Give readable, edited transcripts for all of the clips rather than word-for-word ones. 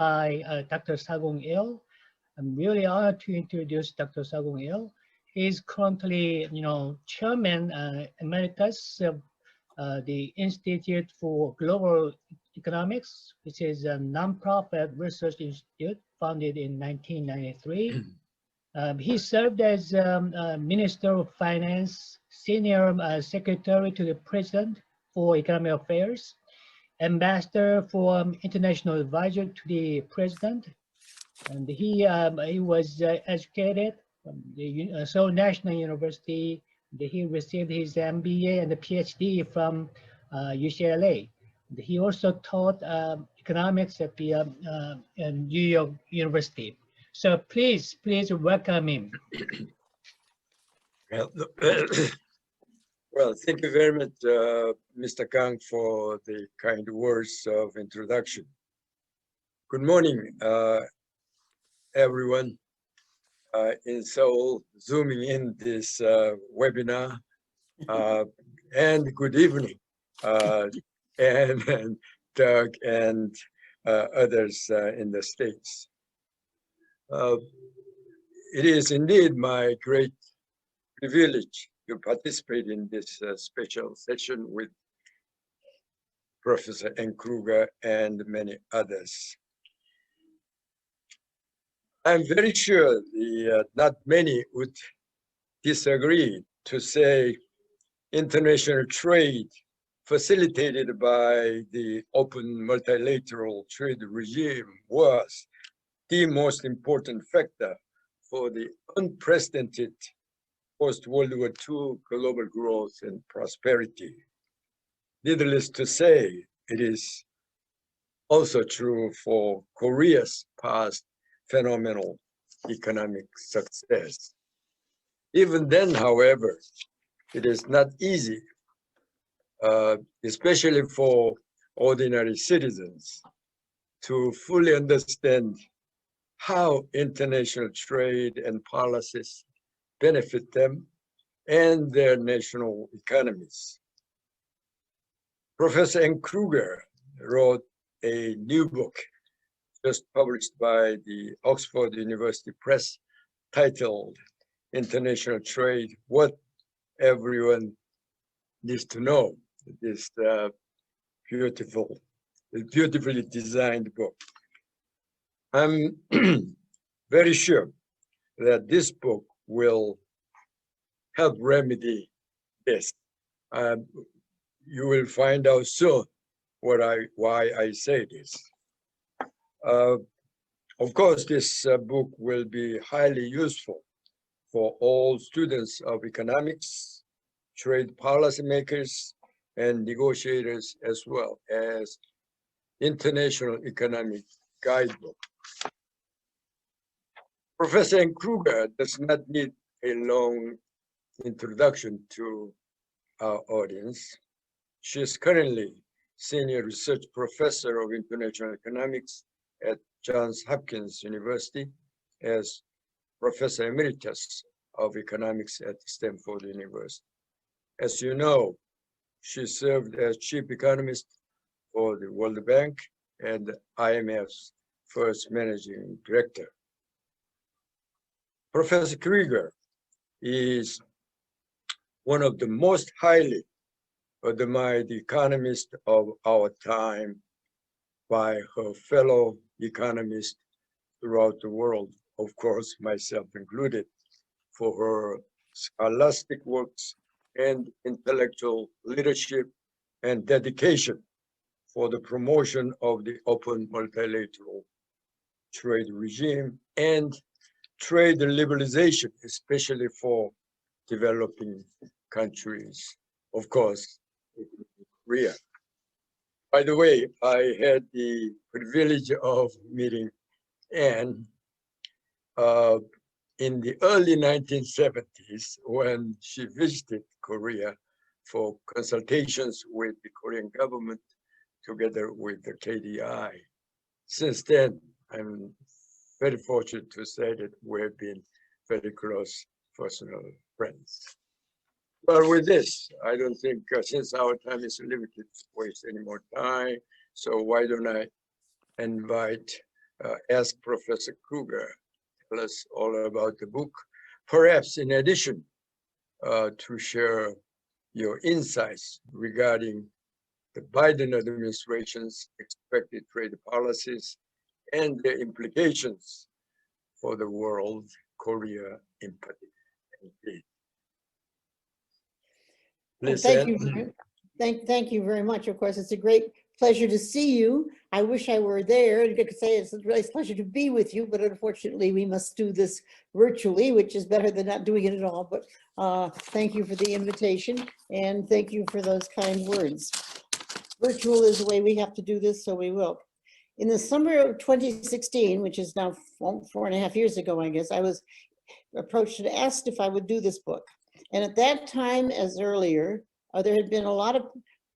by Dr. SaKong Il. I'm really honored to introduce Dr. SaKong Il. He's currently, chairman emeritus of the Institute for Global Economics, which is a nonprofit research institute founded in 1993. He served as Minister of Finance, Senior Secretary to the President for Economic Affairs, Ambassador for International Advisor to the President, and he was educated from the Seoul National University. He received his MBA and a PhD from UCLA. He also taught economics at the New York University. So please welcome him. Well, thank you very much, Mr. Kang, for the kind words of introduction. Good morning, everyone in Seoul, zooming in this webinar, and good evening, and Doug and others in the States. It is indeed my great privilege to participate in this special session with Professor Krueger and many others. I'm very sure not many would disagree to say international trade facilitated by the open multilateral trade regime was the most important factor for the unprecedented post-World War II global growth and prosperity. Needless to say, it is also true for Korea's past phenomenal economic success. Even then, however, it is not easy, especially for ordinary citizens, to fully understand how international trade and policies benefit them and their national economies. Professor Krueger wrote a new book just published by the Oxford University Press titled International Trade, What Everyone Needs to Know. This beautifully designed book. I'm very sure that this book will help remedy this. You will find out soon why I say this. Of course, this book will be highly useful for all students of economics, trade policymakers, and negotiators, as well as international economic guidebook. Professor Krueger does not need a long introduction to our audience. She is currently Senior Research Professor of International Economics at Johns Hopkins University as Professor Emeritus of Economics at Stanford University. As you know, she served as Chief Economist for the World Bank and IMF's first Managing Director. Professor Krueger is one of the most highly admired economists of our time by her fellow economists throughout the world, of course, myself included, for her scholastic works and intellectual leadership and dedication for the promotion of the open multilateral trade regime and trade liberalization, especially for developing countries, of course, Korea. By the way, I had the privilege of meeting Anne in the early 1970s when she visited Korea for consultations with the Korean government together with the KDI. Since then, I'm very fortunate to say that we've been very close personal friends. Well, with this, I don't think, since our time is limited, to waste any more time. So why don't I invite ask Professor Krueger to tell us all about the book, perhaps in addition to share your insights regarding the Biden administration's expected trade policies and their implications for the world, Korea in particular. Well, thank you very much. Of course, it's a great pleasure to see you. I wish I were there and could say it's a really pleasure to be with you, but unfortunately we must do this virtually, which is better than not doing it at all. But thank you for the invitation and thank you for those kind words. Virtual is the way we have to do this, so we will. In the summer of 2016, which is now 4.5 years ago, I guess, I was approached and asked if I would do this book. And at that time, as earlier, there had been a lot of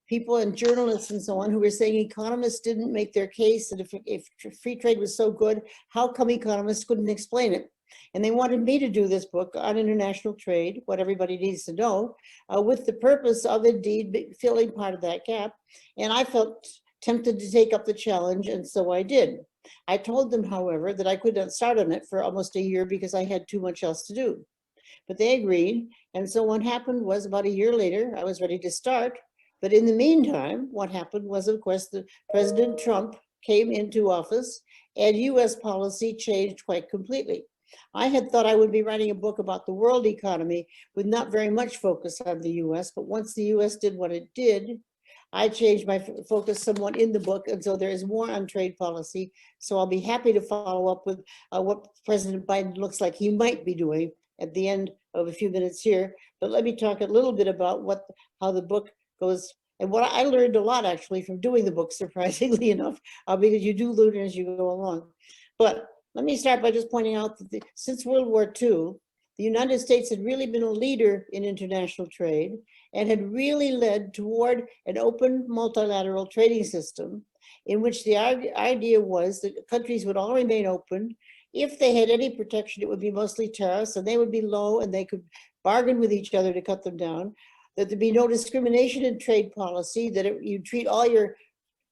people and journalists and so on who were saying economists didn't make their case, and if free trade was so good, how come economists couldn't explain it? And they wanted me to do this book on international trade, what everybody needs to know, with the purpose of indeed filling part of that gap. And I felt tempted to take up the challenge, and so I did. I told them, however, that I could not start on it for almost a year because I had too much else to do. But they agreed, and so what happened was about a year later, I was ready to start. But in the meantime, what happened was, of course, that President Trump came into office and US policy changed quite completely. I had thought I would be writing a book about the world economy with not very much focus on the US, but once the US did what it did, I changed my focus somewhat in the book, and so there is more on trade policy. So I'll be happy to follow up with what President Biden looks like he might be doing at the end of a few minutes here. But let me talk a little bit about how the book goes. And what I learned a lot actually from doing the book, surprisingly enough, because you do learn as you go along. But let me start by just pointing out that since World War II, the United States had really been a leader in international trade and had really led toward an open multilateral trading system in which the idea was that countries would all remain open. If they had any protection, it would be mostly tariffs, and they would be low and they could bargain with each other to cut them down, that there'd be no discrimination in trade policy, that you treat all your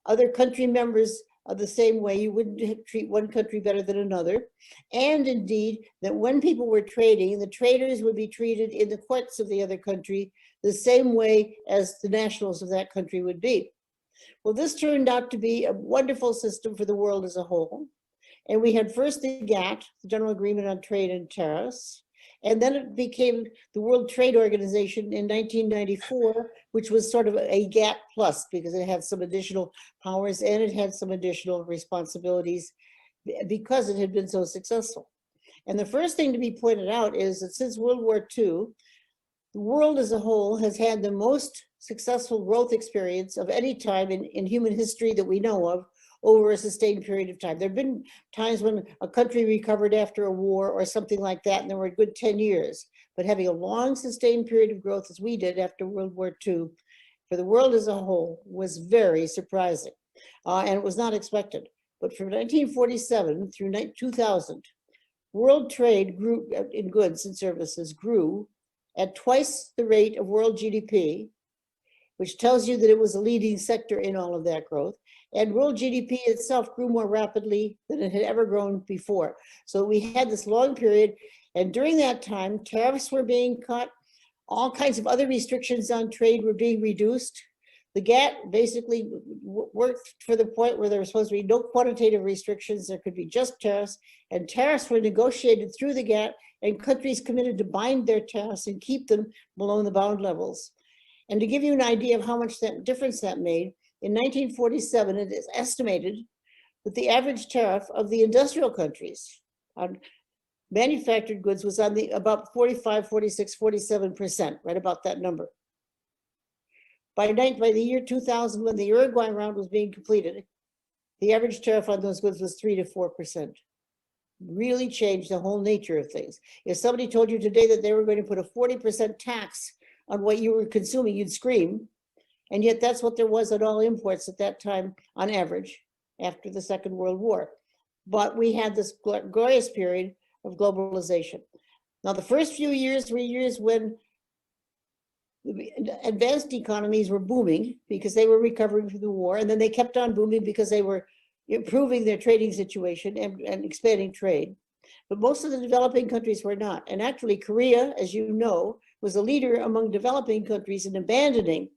other country members the same way, you wouldn't treat one country better than another. And indeed, that when people were trading, the traders would be treated in the courts of the other country the same way as the nationals of that country would be. Well, this turned out to be a wonderful system for the world as a whole. And we had first the GATT, the General Agreement on Trade and Tariffs, and then it became the World Trade Organization in 1994, which was sort of a GATT plus because it had some additional powers and it had some additional responsibilities because it had been so successful. And the first thing to be pointed out is that since World War II, the world as a whole has had the most successful growth experience of any time in human history that we know of over a sustained period of time. There have been times when a country recovered after a war or something like that, and there were a good 10 years. But having a long sustained period of growth as we did after World War II, for the world as a whole, was very surprising. And it was not expected. But from 1947 through 2000, world trade grew in goods and services grew at twice the rate of world GDP, which tells you that it was a leading sector in all of that growth. And world GDP itself grew more rapidly than it had ever grown before. So we had this long period, and during that time, tariffs were being cut, all kinds of other restrictions on trade were being reduced. The GATT basically worked for the point where there was supposed to be no quantitative restrictions, there could be just tariffs, and tariffs were negotiated through the GATT, and countries committed to bind their tariffs and keep them below the bound levels. And to give you an idea of how much that difference that made, in 1947, it is estimated that the average tariff of the industrial countries on manufactured goods was on about 45, 46, 47%, right about that number. By the year 2000, when the Uruguay round was being completed, the average tariff on those goods was 3 to 4%. Really changed the whole nature of things. If somebody told you today that they were going to put a 40% tax on what you were consuming, you'd scream. And yet that's what there was on all imports at that time on average after the Second World War. But we had this glorious period of globalization. Now the first few years were years when the advanced economies were booming because they were recovering from the war, and then they kept on booming because they were improving their trading situation and expanding trade. But most of the developing countries were not. And actually, Korea, as you know, was a leader among developing countries in abandoning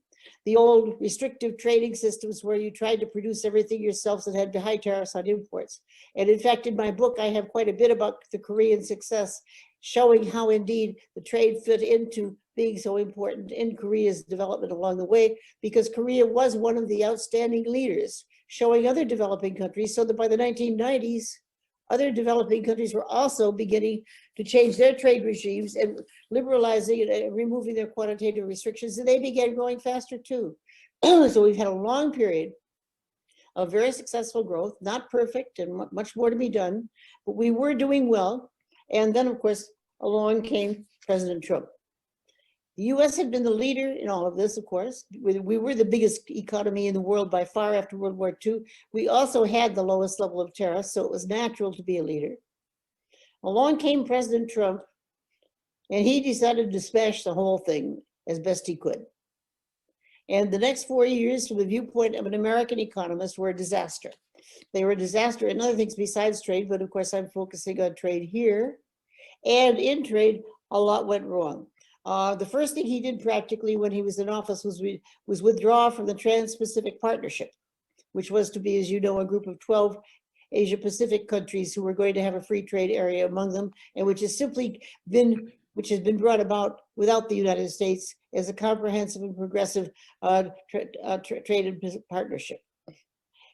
the old restrictive trading systems where you tried to produce everything yourselves and had high tariffs on imports. And in fact, in my book, I have quite a bit about the Korean success, showing how indeed the trade fit into being so important in Korea's development along the way, because Korea was one of the outstanding leaders, showing other developing countries, so that by the 1990s, other developing countries were also beginning to change their trade regimes and liberalizing and removing their quantitative restrictions, and they began growing faster too. So we've had a long period of very successful growth, not perfect and much more to be done, but we were doing well. And then, of course, along came President Trump. The US had been the leader in all of this, of course. We were the biggest economy in the world by far after World War II. We also had the lowest level of tariffs, so it was natural to be a leader. Along came President Trump, and he decided to smash the whole thing as best he could. And the next 4 years, from the viewpoint of an American economist, were a disaster. They were a disaster in other things besides trade, but of course I'm focusing on trade here. And in trade, a lot went wrong. The first thing he did practically when he was in office was withdraw from the Trans-Pacific Partnership, which was to be, as you know, a group of 12 Asia-Pacific countries who were going to have a free trade area among them, and which has been brought about without the United States as a comprehensive and progressive trade and partnership.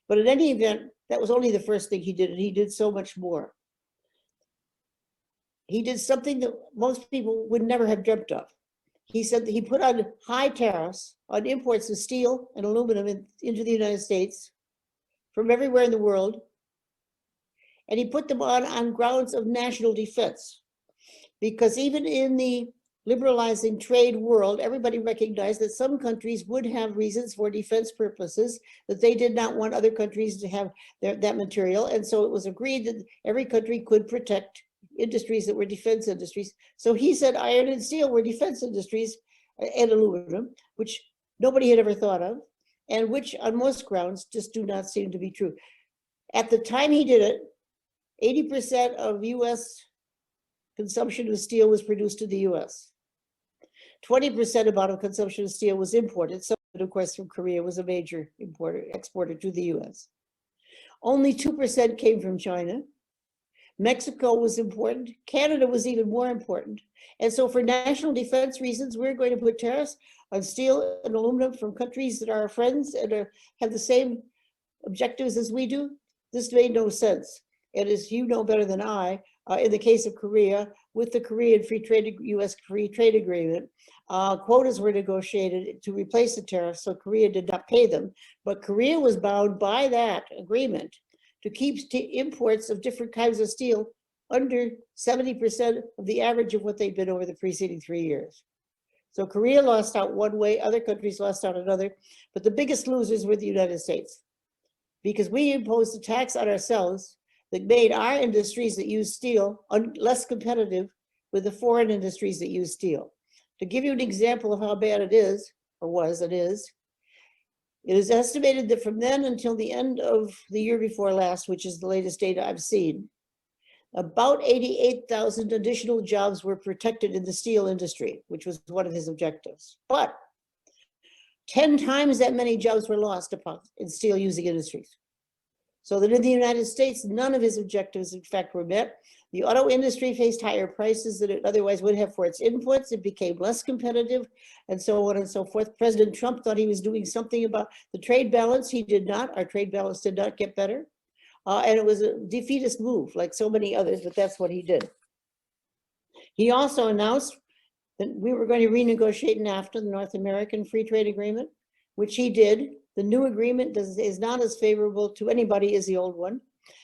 But in any event, that was only the first thing he did, and he did so much more. He did something that most people would never have dreamt of. He said that he put on high tariffs on imports of steel and aluminum into the United States from everywhere in the world, and he put them on grounds of national defense. Because even in the liberalizing trade world, everybody recognized that some countries would have reasons for defense purposes, that they did not want other countries to have that material. And so it was agreed that every country could protect industries that were defense industries. So he said iron and steel were defense industries, and aluminum, which nobody had ever thought of, and which on most grounds just do not seem to be true. At the time he did it, 80% of US consumption of steel was produced in the US. 20% amount of consumption of steel was imported. Some of it, of course, from Korea was a major exporter to the US. Only 2% came from China. Mexico was important. Canada was even more important. And so for national defense reasons, we're going to put tariffs on steel and aluminum from countries that are our friends and have the same objectives as we do. This made no sense. And as you know better than I, in the case of Korea, with the Korean US Free Trade Agreement, quotas were negotiated to replace the tariffs, so Korea did not pay them. But Korea was bound by that agreement to keep imports of different kinds of steel under 70% of the average of what they'd been over the preceding 3 years. So Korea lost out one way, other countries lost out another, but the biggest losers were the United States, because we imposed a tax on ourselves that made our industries that use steel less competitive with the foreign industries that use steel. To give you an example of how bad it is, or was, it is estimated that from then until the end of the year before last, which is the latest data I've seen, about 88,000 additional jobs were protected in the steel industry, which was one of his objectives. But 10 times that many jobs were lost in steel using industries. So that in the United States, none of his objectives, in fact, were met. The auto industry faced higher prices than it otherwise would have for its inputs. It became less competitive, and so on and so forth. President Trump thought he was doing something about the trade balance. He did not. Our trade balance did not get better. And it was a defeatist move, like so many others, but that's what he did. He also announced that we were going to renegotiate NAFTA, the North American Free Trade Agreement, which he did. The new agreement is not as favorable to anybody as the old one.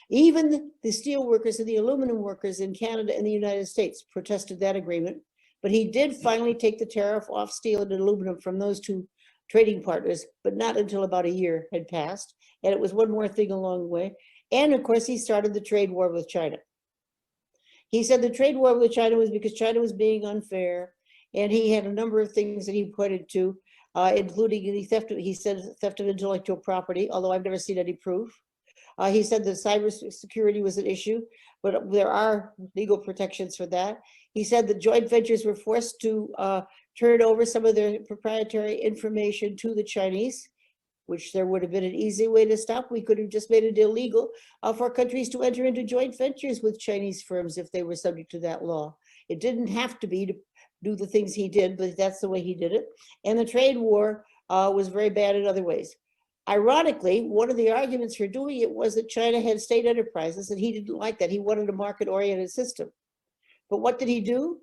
Even the steel workers and the aluminum workers in Canada and the United States protested that agreement, but he did finally take the tariff off steel and aluminum from those two trading partners, but not until about a year had passed. And it was one more thing along the way. And of course, he started the trade war with China. He said the trade war with China was because China was being unfair, and he had a number of things that he pointed to, including the theft of intellectual property, although I've never seen any proof. He said that cybersecurity was an issue, but there are legal protections for that. He said that joint ventures were forced to turn over some of their proprietary information to the Chinese, which there would have been an easy way to stop. We could have just made it illegal for countries to enter into joint ventures with Chinese firms if they were subject to that law. It didn't have to be to do the things he did, but that's the way he did it. And the trade war was very bad in other ways. Ironically, one of the arguments for doing it was that China had state enterprises, and he didn't like that. He wanted a market-oriented system. But what did he do?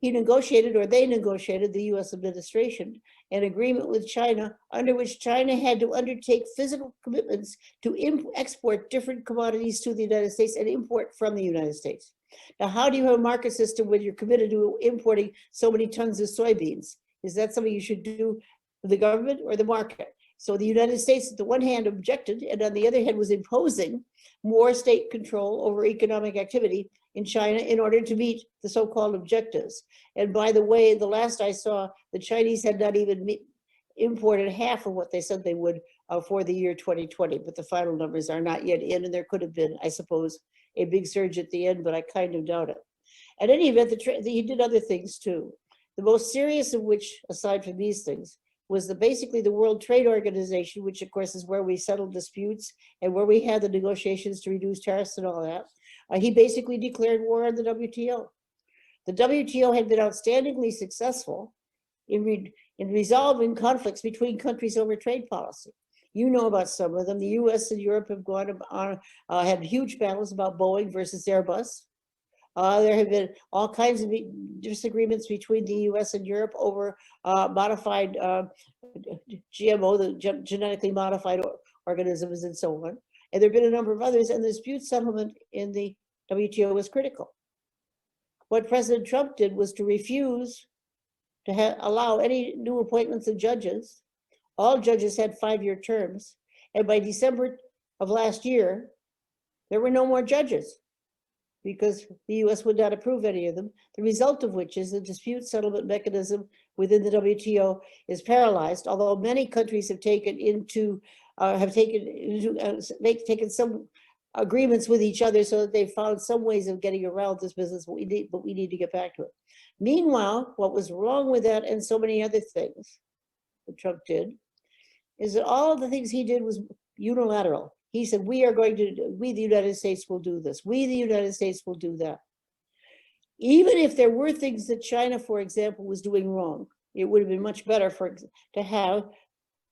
He negotiated, or they negotiated, the US administration, an agreement with China under which China had to undertake physical commitments to export different commodities to the United States and import from the United States. Now, how do you have a market system when you're committed to importing so many tons of soybeans? Is that something you should do with the government or the market? So the United States, on the one hand, objected, and on the other hand, was imposing more state control over economic activity in China in order to meet the so-called objectives. And by the way, the last I saw, the Chinese had not even imported half of what they said they would for the year 2020, but the final numbers are not yet in, and there could have been, I suppose, a big surge at the end, but I kind of doubt it. At any event, he did other things too. The most serious of which, aside from these things, was basically the World Trade Organization, which of course is where we settle disputes and where we had the negotiations to reduce tariffs and all that. He basically declared war on the WTO. The WTO had been outstandingly successful in resolving conflicts between countries over trade policy. You know about some of them. The US and Europe have gone on, had huge battles about Boeing versus Airbus. There have been all kinds of disagreements between the US and Europe over modified GMO, the genetically modified organisms and so on. And there have been a number of others, and the dispute settlement in the WTO was critical. What President Trump did was to refuse to allow any new appointments of judges. All judges had 5-year terms, and by December of last year, there were no more judges because the US would not approve any of them, the result of which is the dispute settlement mechanism within the WTO is paralyzed, although many countries have taken some agreements with each other so that they've found some ways of getting around this business, but we need to get back to it. Meanwhile, what was wrong with that and so many other things that Trump did is that all of the things he did was unilateral. He said, we, the United States will do this. We, the United States, will do that. Even if there were things that China, for example, was doing wrong, it would have been much better to have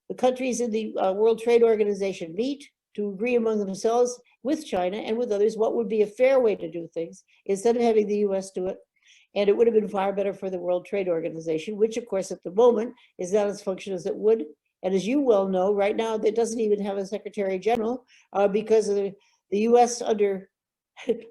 the countries in the World Trade Organization meet to agree among themselves with China and with others what would be a fair way to do things instead of having the US do it. And it would have been far better for the World Trade Organization, which of course at the moment is not as functional as it would. And as you well know, right now it doesn't even have a Secretary General because of the US the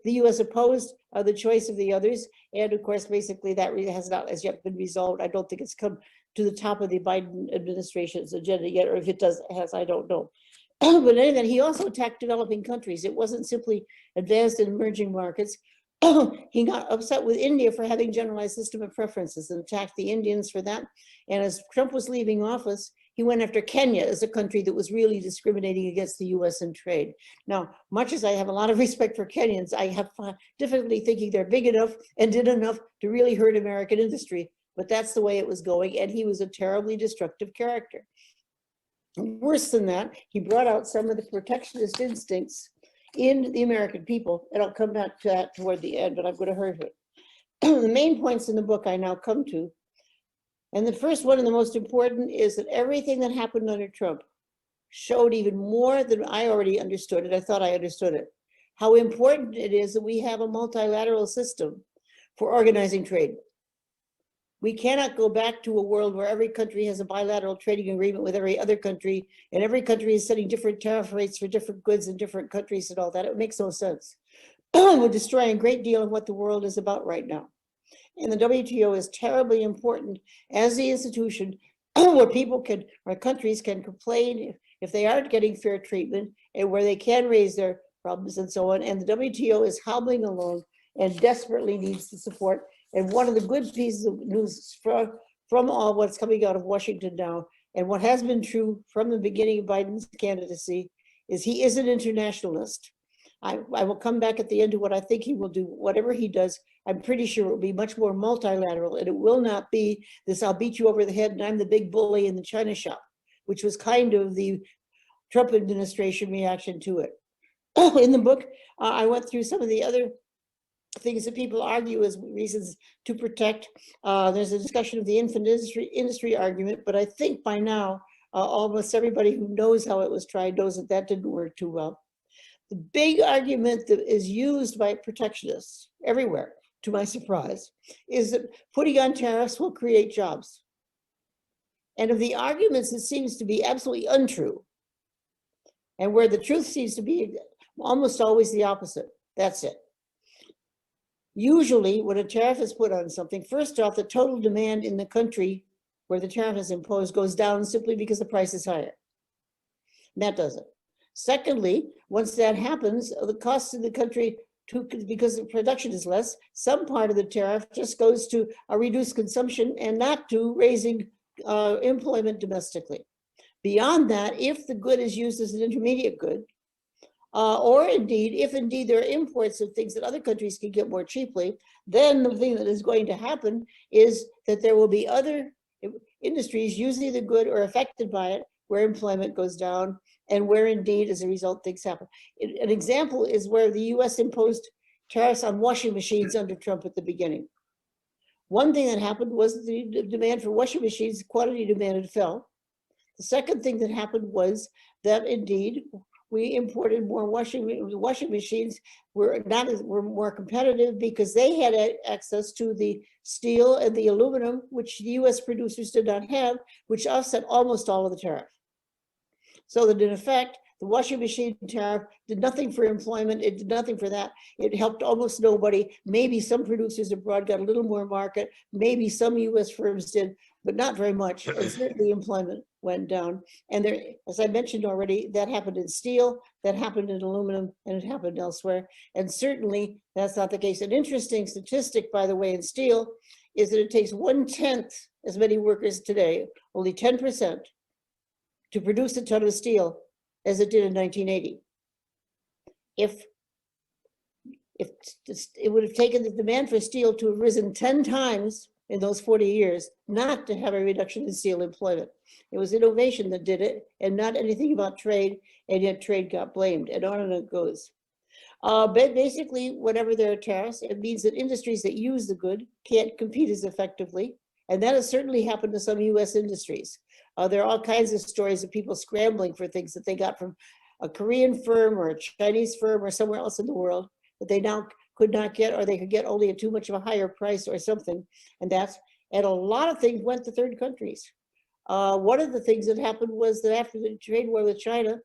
US opposed the choice of the others. And of course, basically that has not as yet been resolved. I don't think it's come to the top of the Biden administration's agenda yet, or if it has, I don't know. But anyway, he also attacked developing countries. It wasn't simply advanced and emerging markets. He got upset with India for having generalized system of preferences and attacked the Indians for that. And as Trump was leaving office, he went after Kenya as a country that was really discriminating against the US in trade. Now, much as I have a lot of respect for Kenyans, I have difficulty thinking they're big enough and did enough to really hurt American industry. But that's the way it was going, and he was a terribly destructive character. Worse than that, he brought out some of the protectionist instincts in the American people, and I'll come back to that toward the end, but I'm going to hurt it. The main points in the book I now come to, and the first one and the most important is that everything that happened under Trump showed even more than I already understood it. I thought I understood it. How important it is that we have a multilateral system for organizing trade. We cannot go back to a world where every country has a bilateral trading agreement with every other country, and every country is setting different tariff rates for different goods in different countries and all that. It makes no sense. We're destroying a great deal of what the world is about right now. And the WTO is terribly important as the institution where countries can complain if they aren't getting fair treatment, and where they can raise their problems and so on. And the WTO is hobbling along and desperately needs the support. And one of the good pieces of news from all what's coming out of Washington now, and what has been true from the beginning of Biden's candidacy, is he is an internationalist. I will come back at the end to what I think he will do. Whatever he does, I'm pretty sure it will be much more multilateral, and it will not be this, I'll beat you over the head and I'm the big bully in the China shop, which was kind of the Trump administration reaction to it. In the book, I went through some of the other things that people argue as reasons to protect. There's a discussion of the infant industry argument, but I think by now, almost everybody who knows how it was tried knows that that didn't work too well. The big argument that is used by protectionists everywhere, to my surprise, is that putting on tariffs will create jobs. And of the arguments, it seems to be absolutely untrue. And where the truth seems to be almost always the opposite. That's it. Usually, when a tariff is put on something, first off, the total demand in the country where the tariff is imposed goes down simply because the price is higher. And that does it. Secondly, once that happens, the cost in the country, because the production is less, some part of the tariff just goes to a reduced consumption and not to raising employment domestically. Beyond that, if the good is used as an intermediate good, or indeed, if indeed there are imports of things that other countries can get more cheaply, then the thing that is going to happen is that there will be other industries using the good or affected by it, where employment goes down, and where indeed, as a result, things happen. An example is where the US imposed tariffs on washing machines under Trump at the beginning. One thing that happened was the demand for washing machines, quantity demanded fell. The second thing that happened was that indeed, we imported more washing machines were more competitive because they had access to the steel and the aluminum, which the US producers did not have, which offset almost all of the tariff. So that in effect, the washing machine tariff did nothing for employment. It did nothing for that. It helped almost nobody. Maybe some producers abroad got a little more market. Maybe some US firms did, but not very much. And certainly employment went down. And there, as I mentioned already, that happened in steel, that happened in aluminum, and it happened elsewhere. And certainly that's not the case. An interesting statistic, by the way, in steel is that it takes 1/10 as many workers today, only 10%, to produce a ton of steel as it did in 1980. If it would have taken the demand for steel to have risen 10 times in those 40 years, not to have a reduction in steel employment. It was innovation that did it, and not anything about trade, and yet trade got blamed, and on and it goes. But basically, whenever there are tariffs, it means that industries that use the good can't compete as effectively, and that has certainly happened to some US industries. There are all kinds of stories of people scrambling for things that they got from a Korean firm or a Chinese firm or somewhere else in the world that they now could not get, or they could get only at too much of a higher price or something. And a lot of things went to third countries. One of the things that happened was that after the trade war with China,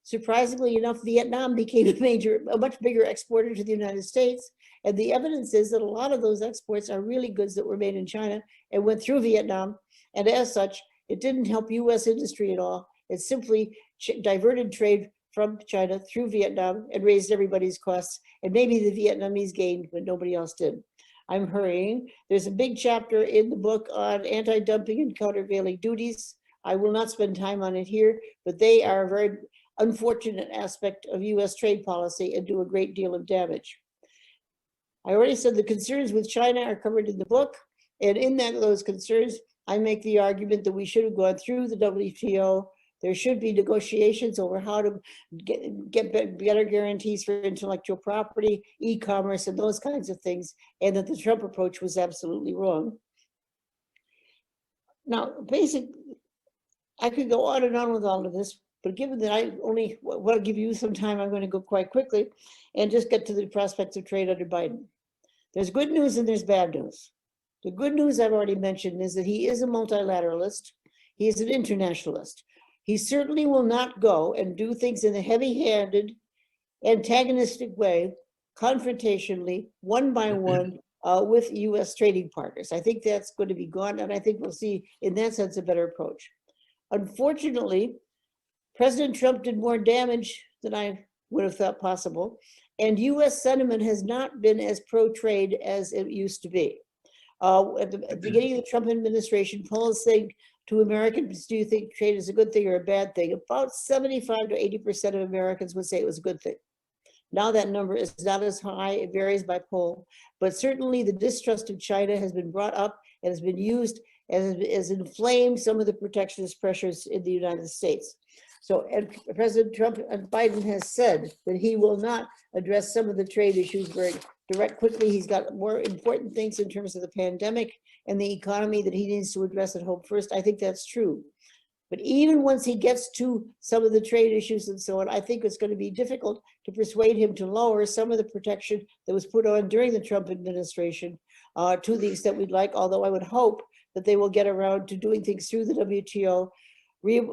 surprisingly enough, Vietnam became a much bigger exporter to the United States. And the evidence is that a lot of those exports are really goods that were made in China and went through Vietnam. And as such, it didn't help US industry at all. It simply diverted trade from China through Vietnam and raised everybody's costs. And maybe the Vietnamese gained, but nobody else did. I'm hurrying. There's a big chapter in the book on anti-dumping and countervailing duties. I will not spend time on it here, but they are a very unfortunate aspect of US trade policy and do a great deal of damage. I already said the concerns with China are covered in the book. And in those concerns, I make the argument that we should have gone through the WTO. There should be negotiations over how to get better guarantees for intellectual property, e-commerce, and those kinds of things, and that the Trump approach was absolutely wrong. Now, basically, I could go on and on with all of this, but given that I only want to give you some time, I'm going to go quite quickly and just get to the prospects of trade under Biden. There's good news and there's bad news. The good news I've already mentioned is that he is a multilateralist. He is an internationalist. He certainly will not go and do things in a heavy-handed, antagonistic way, confrontationally, one by one, with US trading partners. I think that's going to be gone, and I think we'll see, in that sense, a better approach. Unfortunately, President Trump did more damage than I would have thought possible, and US sentiment has not been as pro-trade as it used to be. At the beginning of the Trump administration, polls saying to Americans, do you think trade is a good thing or a bad thing? About 75 to 80% of Americans would say it was a good thing. Now that number is not as high, it varies by poll, but certainly the distrust of China has been brought up and has been used as inflamed some of the protectionist pressures in the United States. So, and President Trump and Biden has said that he will not address some of the trade issues very quickly. He's got more important things in terms of the pandemic and the economy that he needs to address at home first. I think that's true. But even once he gets to some of the trade issues and so on, I think it's going to be difficult to persuade him to lower some of the protection that was put on during the Trump administration to the extent we'd like, although I would hope that they will get around to doing things through the WTO,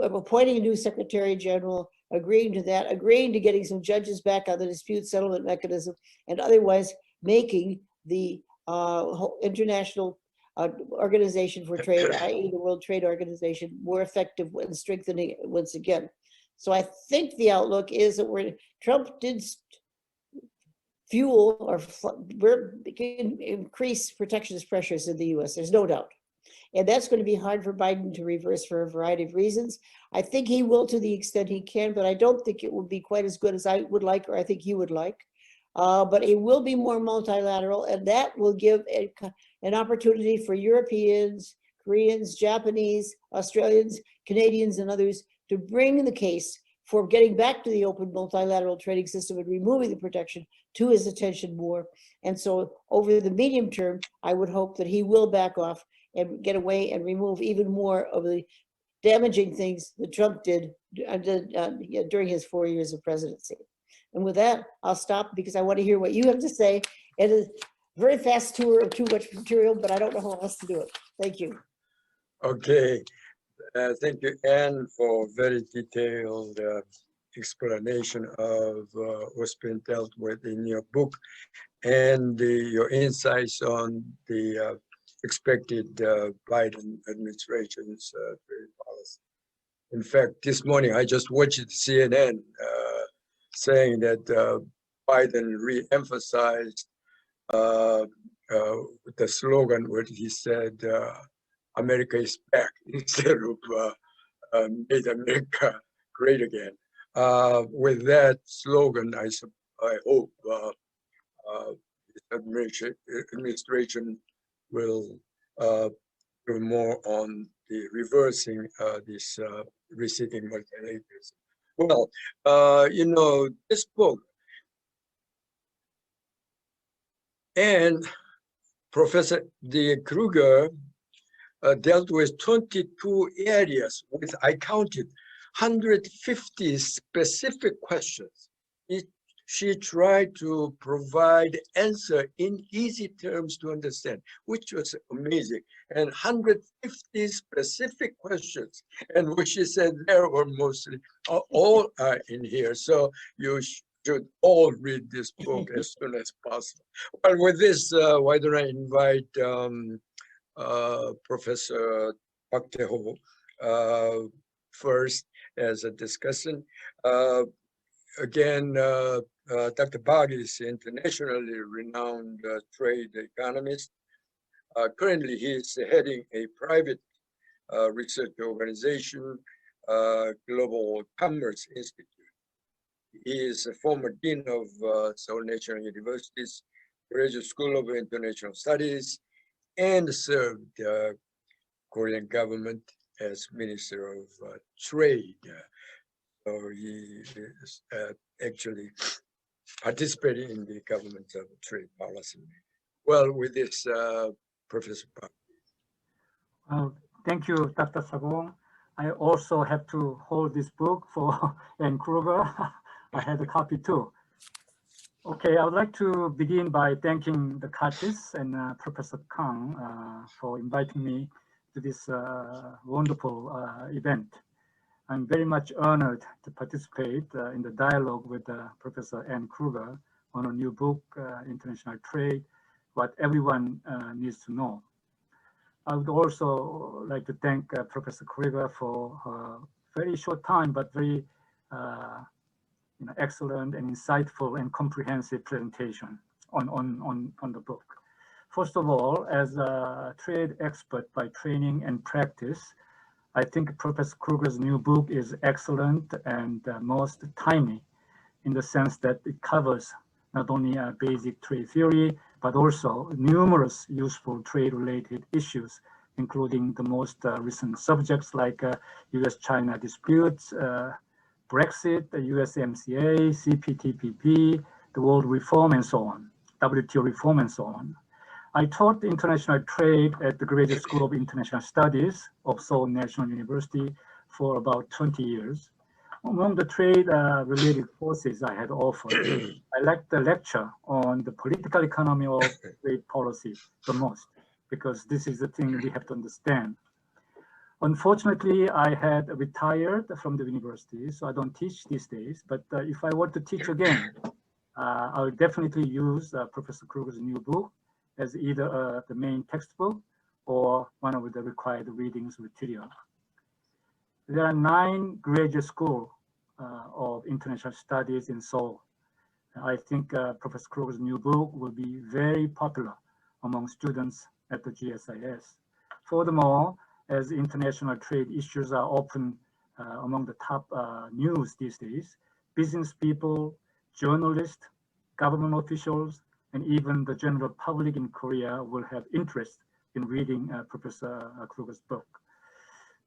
appointing a new Secretary General, agreeing to that, agreeing to getting some judges back on the dispute settlement mechanism, and otherwise making the international Organization for Trade, i.e. the World Trade Organization, more effective and strengthening it once again. So I think the outlook is that Trump did fuel or increase protectionist pressures in the US, there's no doubt. And that's going to be hard for Biden to reverse for a variety of reasons. I think he will to the extent he can, but I don't think it will be quite as good as I would like, or I think you would like. But it will be more multilateral, and that will give an opportunity for Europeans, Koreans, Japanese, Australians, Canadians, and others to bring the case for getting back to the open multilateral trading system and removing the protection to his attention more. And so over the medium term, I would hope that he will back off and get away and remove even more of the damaging things that Trump did during his 4 years of presidency. And with that, I'll stop because I want to hear what you have to say. It is a very fast tour of too much material, but I don't know how else to do it. Thank you. Okay. Thank you, Anne, for very detailed explanation of what's been dealt with in your book and your insights on the expected Biden administration's trade policy. In fact, this morning I just watched CNN saying that Biden re-emphasized the slogan where he said, America is back, instead of Made America Great Again. With that slogan, I hope the administration will do more on the reversing this receding multilateralism. Well, you know, this book and Professor Krueger dealt with 22 areas with, I counted, 150 specific questions. She tried to provide answer in easy terms to understand, which was amazing. And 150 specific questions. And what she said there were mostly, all are in here. So you should all read this book as soon as possible. Well, with this, why don't I invite Professor Park Tae-ho first as a discussion. Again, Dr. Park is internationally renowned trade economist. Currently, he is heading a private research organization, Global Commerce Institute. He is a former dean of Seoul National University's Graduate School of International Studies and served the Korean government as Minister of Trade. So he is actually participating in the government's trade policy. Well, with this, Professor Park. Thank you, Dr. SaKong. I also have to hold this book for Anne Krueger. I had a copy too. Okay, I would like to begin by thanking the Curtis and Professor Kang for inviting me to this wonderful event. I'm very much honored to participate in the dialogue with Professor Anne Krueger on a new book, International Trade, What Everyone Needs to Know. I would also like to thank Professor Krueger for her very short time, but very excellent and insightful and comprehensive presentation on the book. First of all, as a trade expert by training and practice, I think Professor Krueger's new book is excellent and most timely in the sense that it covers not only basic trade theory, but also numerous useful trade-related issues, including the most recent subjects like US-China disputes, Brexit, the USMCA, CPTPP, the world reform, and so on, WTO reform, and so on. I taught international trade at the Graduate School of International Studies of Seoul National University for about 20 years. Among the trade-related courses I had offered, I liked the lecture on the political economy of trade policy the most, because this is the thing we have to understand. Unfortunately, I had retired from the university, so I don't teach these days. But if I were to teach again, I would definitely use Professor Krueger's new book as either the main textbook or one of the required readings material. There are 9 graduate schools of international studies in Seoul. I think Professor Krueger's new book will be very popular among students at the GSIS. Furthermore, as international trade issues are often among the top news these days, business people, journalists, government officials, and even the general public in Korea will have interest in reading Professor Krueger's book.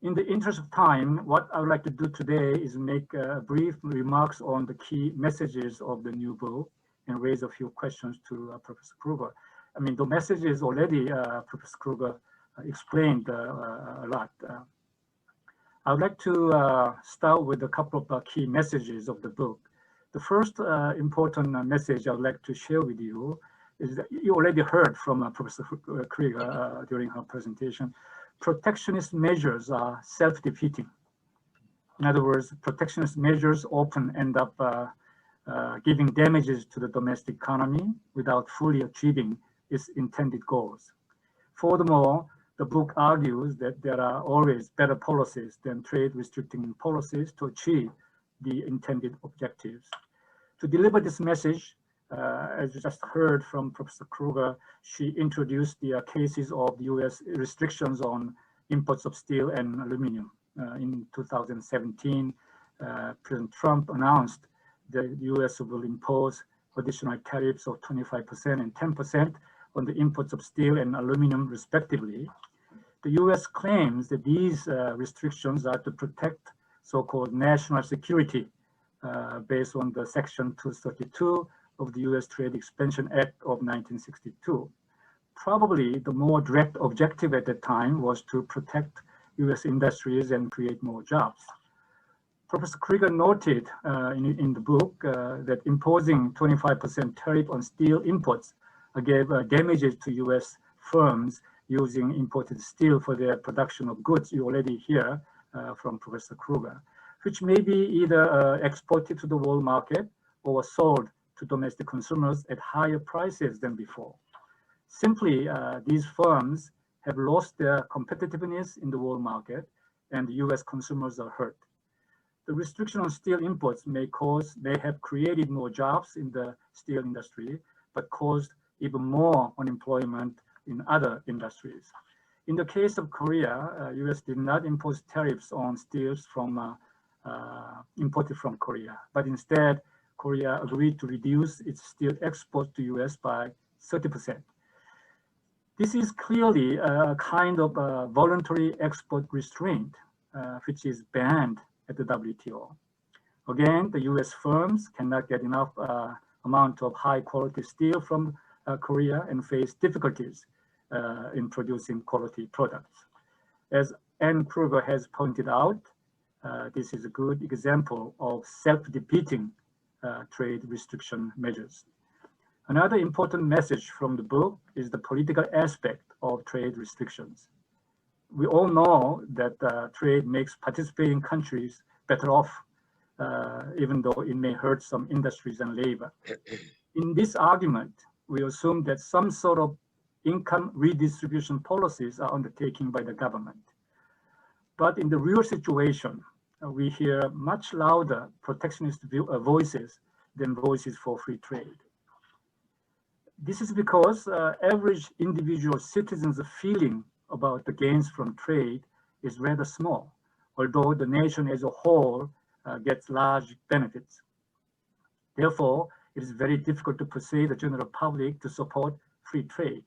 In the interest of time, what I would like to do today is make brief remarks on the key messages of the new book and raise a few questions to Professor Krueger. I mean, the messages already Professor Krueger explained a lot. I would like to start with a couple of key messages of the book. The first important message I would like to share with you is that you already heard from Professor Krueger during her presentation. Protectionist measures are self-defeating. In other words, protectionist measures often end up giving damages to the domestic economy without fully achieving its intended goals. Furthermore, the book argues that there are always better policies than trade restricting policies to achieve the intended objectives. To deliver this message, as you just heard from Professor Krueger, she introduced the cases of US restrictions on imports of steel and aluminum. In 2017, President Trump announced that the US will impose additional tariffs of 25% and 10% on the imports of steel and aluminum, respectively. The US claims that these restrictions are to protect so-called national security based on the Section 232 of the US Trade Expansion Act of 1962. Probably the more direct objective at the time was to protect US industries and create more jobs. Professor Krueger noted in the book that imposing 25% tariff on steel imports gave damages to US firms using imported steel for their production of goods. You already hear from Professor Krueger, which may be either exported to the world market or sold to domestic consumers at higher prices than before. Simply, these firms have lost their competitiveness in the world market, and US consumers are hurt. The restriction on steel imports may have created more jobs in the steel industry, but caused even more unemployment in other industries. In the case of Korea, US did not impose tariffs on steels from imported from Korea, but instead, Korea agreed to reduce its steel exports to US by 30%. This is clearly a kind of voluntary export restraint, which is banned at the WTO. Again, the US firms cannot get enough amount of high quality steel from Korea and face difficulties in producing quality products. As Anne Krueger has pointed out, this is a good example of self-defeating trade restriction measures. Another important message from the book is the political aspect of trade restrictions. We all know that trade makes participating countries better off, even though it may hurt some industries and labor. In this argument, we assume that some sort of income redistribution policies are undertaken by the government. But in the real situation, we hear much louder protectionist voices than voices for free trade. This is because average individual citizens' feeling about the gains from trade is rather small, although the nation as a whole gets large benefits. Therefore, it is very difficult to persuade the general public to support free trade.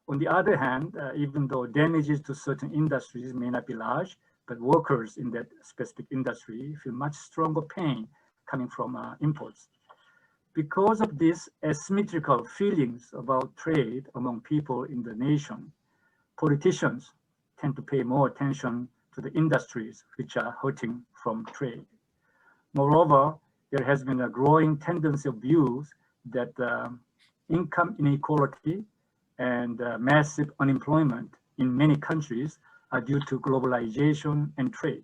On the other hand, even though damages to certain industries may not be large, but workers in that specific industry feel much stronger pain coming from imports. Because of these asymmetrical feelings about trade among people in the nation, politicians tend to pay more attention to the industries which are hurting from trade. Moreover, there has been a growing tendency of views that income inequality and massive unemployment in many countries are due to globalization and trade,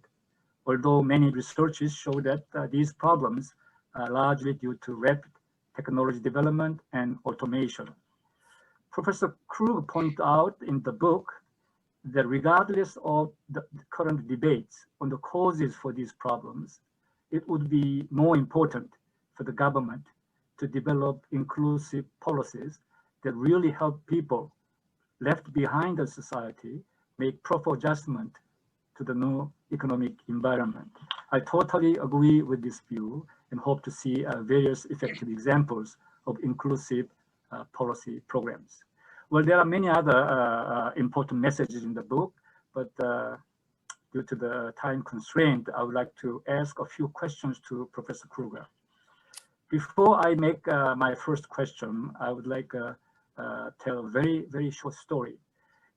although many researches show that these problems are largely due to rapid technology development and automation. Professor Krueger pointed out in the book that regardless of the current debates on the causes for these problems, it would be more important for the government to develop inclusive policies that really help people left behind in society make proper adjustment to the new economic environment. I totally agree with this view and hope to see various effective examples of inclusive policy programs. Well, there are many other important messages in the book, but due to the time constraint, I would like to ask a few questions to Professor Krueger. Before I make my first question, I would like to tell a very, very short story.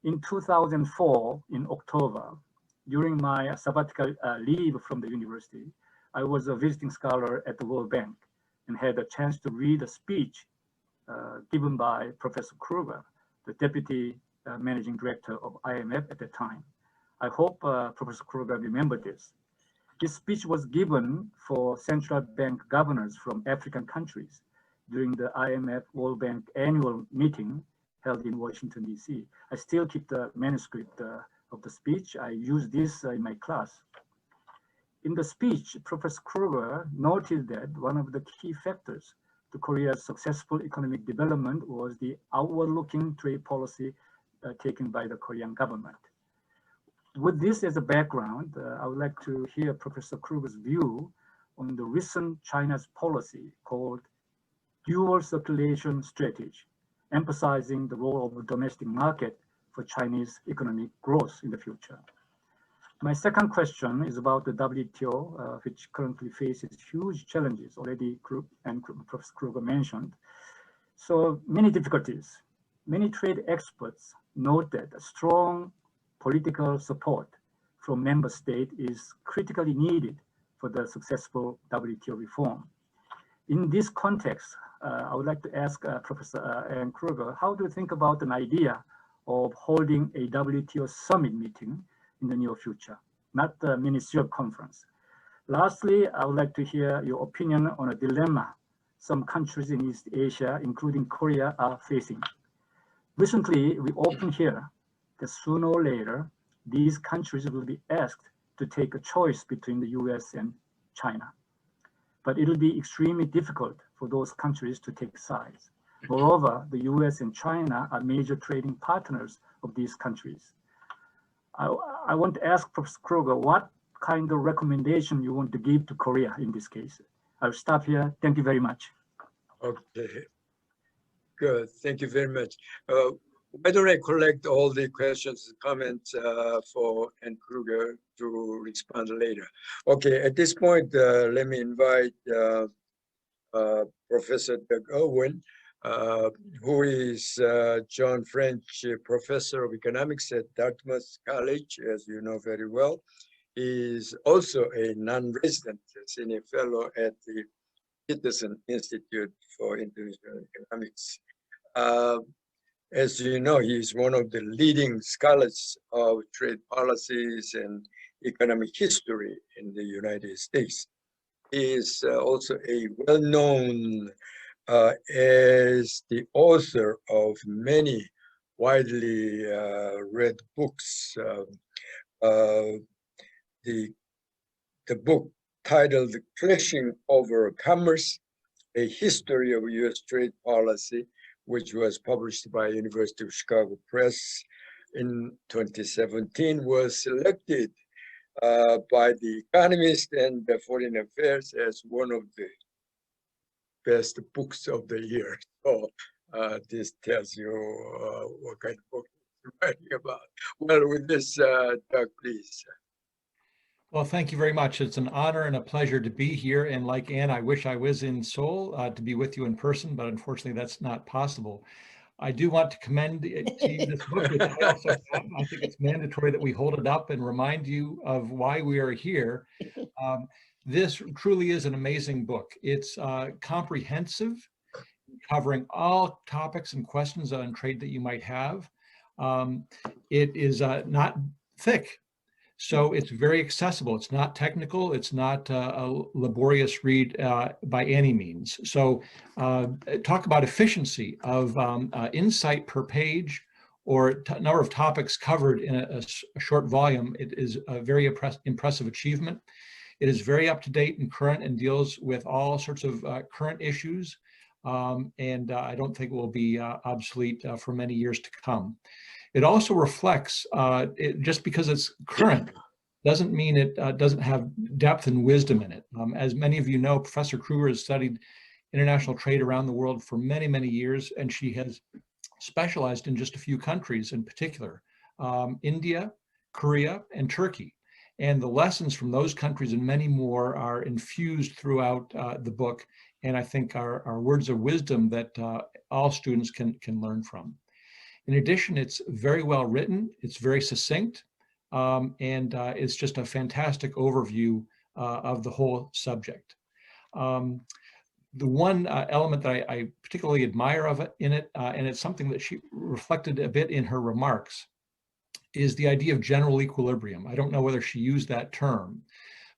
In 2004, in October, during my sabbatical leave from the university, I was a visiting scholar at the World Bank and had a chance to read a speech given by Professor Krueger, the Deputy Managing Director of IMF at the time. I hope Professor Krueger remembered this. This speech was given for central bank governors from African countries during the IMF World Bank annual meeting held in Washington, D.C. I still keep the manuscript of the speech. I use this in my class. In the speech, Professor Krueger noted that one of the key factors to Korea's successful economic development was the outward-looking trade policy taken by the Korean government. With this as a background, I would like to hear Professor Krueger's view on the recent China's policy called dual circulation strategy, emphasizing the role of the domestic market for Chinese economic growth in the future. My second question is about the WTO, which currently faces huge challenges, already Professor Krueger mentioned. So many difficulties. Many trade experts note that a strong political support from member states is critically needed for the successful WTO reform. In this context, I would like to ask Professor Krueger, how do you think about an idea of holding a WTO summit meeting in the near future, not the ministerial conference? Lastly, I would like to hear your opinion on a dilemma some countries in East Asia, including Korea, are facing. Recently, we often hear that sooner or later, these countries will be asked to take a choice between the US and China. But it'll be extremely difficult for those countries to take sides. Moreover, the US and China are major trading partners of these countries. I want to ask Professor Krueger, what kind of recommendation you want to give to Korea in this case? I'll stop here. Thank you very much. Okay, good. Thank you very much. Why don't I collect all the questions and comments for Krueger to respond later? Okay, at this point, let me invite Professor Doug Owen, who is John French Professor of Economics at Dartmouth College, as you know very well. He is also a non-resident senior fellow at the Peterson Institute for International Economics. As you know, he is one of the leading scholars of trade policies and economic history in the United States. He is also a well-known as the author of many widely read books. The book titled Clashing Over Commerce, A History of U.S. Trade Policy, which was published by University of Chicago Press in 2017, was selected by the Economist and the Foreign Affairs as one of the best books of the year. So this tells you what kind of book he's writing about. Well, with this, Doug, please. Well, thank you very much. It's an honor and a pleasure to be here. And like Anne, I wish I was in Seoul to be with you in person, but unfortunately that's not possible. I do want to commend to you this book, which I also have. I think it's mandatory that we hold it up and remind you of why we are here. This truly is an amazing book. It's comprehensive, covering all topics and questions on trade that you might have. It is not thick. So it's very accessible. It's not technical. It's not a laborious read by any means. So talk about efficiency of insight per page or number of topics covered in a short volume. It is a very impressive achievement. It is very up to date and current and deals with all sorts of current issues. And I don't think it will be obsolete for many years to come. It also reflects, just because it's current, doesn't mean it doesn't have depth and wisdom in it. As many of you know, Professor Krueger has studied international trade around the world for many, many years, and she has specialized in just a few countries in particular, India, Korea, and Turkey. And the lessons from those countries and many more are infused throughout the book, and I think are words of wisdom that all students can learn from. In addition, it's very well written, it's very succinct, and it's just a fantastic overview of the whole subject. The one element that I particularly admire of it in it, and it's something that she reflected a bit in her remarks, is the idea of general equilibrium. I don't know whether she used that term,